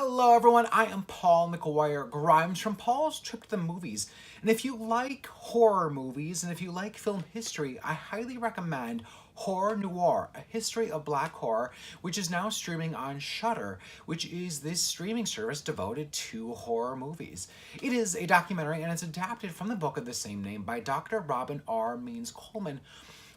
Hello everyone, I am Paul McGuire Grimes from Paul's Trip to the Movies. And if you like horror movies and if you like film history, I highly recommend Horror Noire, A History of Black Horror, which is now streaming on Shudder, which is this streaming service devoted to horror movies. It is a documentary and it's adapted from the book of the same name by Dr. Robin R. Means Coleman,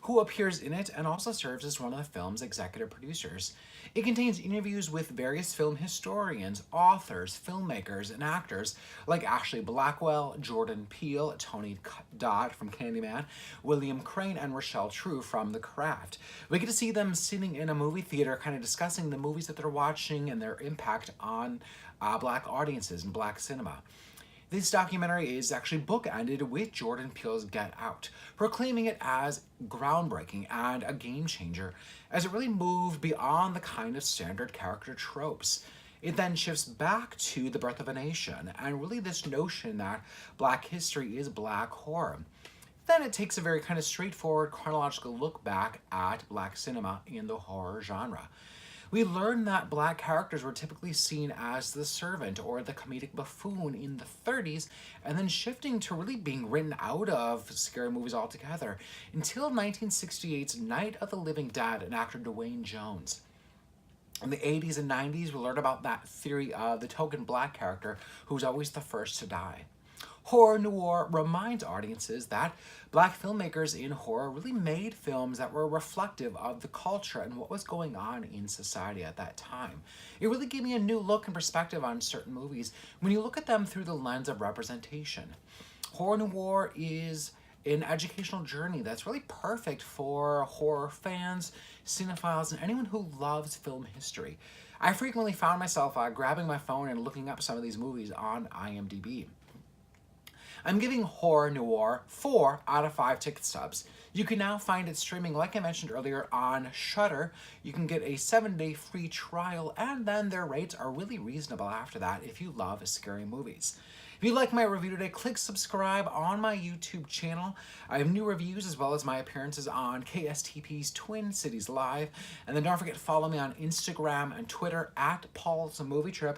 who appears in it and also serves as one of the film's executive producers. It contains interviews with various film historians, authors, filmmakers, and actors like Ashley Blackwell, Jordan Peele, Tony Dodd from Candyman, William Crane, and Rochelle True from The Craft. We get to see them sitting in a movie theater kind of discussing the movies that they're watching and their impact on Black audiences and Black cinema. This documentary is actually bookended with Jordan Peele's Get Out, proclaiming it as groundbreaking and a game changer, as it really moved beyond the kind of standard character tropes. It then shifts back to The Birth of a Nation, and really this notion that Black history is Black horror. Then it takes a very kind of straightforward chronological look back at Black cinema in the horror genre. We learn that Black characters were typically seen as the servant or the comedic buffoon in the 30s, and then shifting to really being written out of scary movies altogether until 1968's Night of the Living Dead and actor Dwayne Jones. In the 80s and 90s, we learned about that theory of the token Black character who's always the first to die. Horror Noire reminds audiences that Black filmmakers in horror really made films that were reflective of the culture and what was going on in society at that time. It really gave me a new look and perspective on certain movies when you look at them through the lens of representation. Horror Noire is an educational journey that's really perfect for horror fans, cinephiles, and anyone who loves film history. I frequently found myself grabbing my phone and looking up some of these movies on IMDb. I'm giving Horror Noire 4 out of 5 ticket stubs. You can now find it streaming, like I mentioned earlier, on Shudder. You can get a 7-day free trial, and then their rates are really reasonable after that if you love scary movies. If you like my review today, click subscribe on my YouTube channel. I have new reviews as well as my appearances on KSTP's Twin Cities Live. And then don't forget to follow me on Instagram and Twitter at Paul's Movie Trip.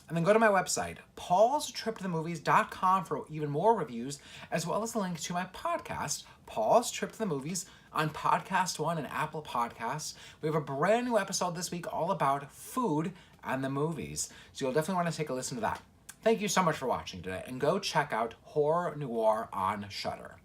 And then go to my website, paulstriptothemovies.com, for even more reviews, as well as a link to my podcast, Paul's Trip to the Movies, on Podcast One and Apple Podcasts. We have a brand new episode this week all about food and the movies, so you'll definitely want to take a listen to that. Thank you so much for watching today, and go check out Horror Noire on Shudder.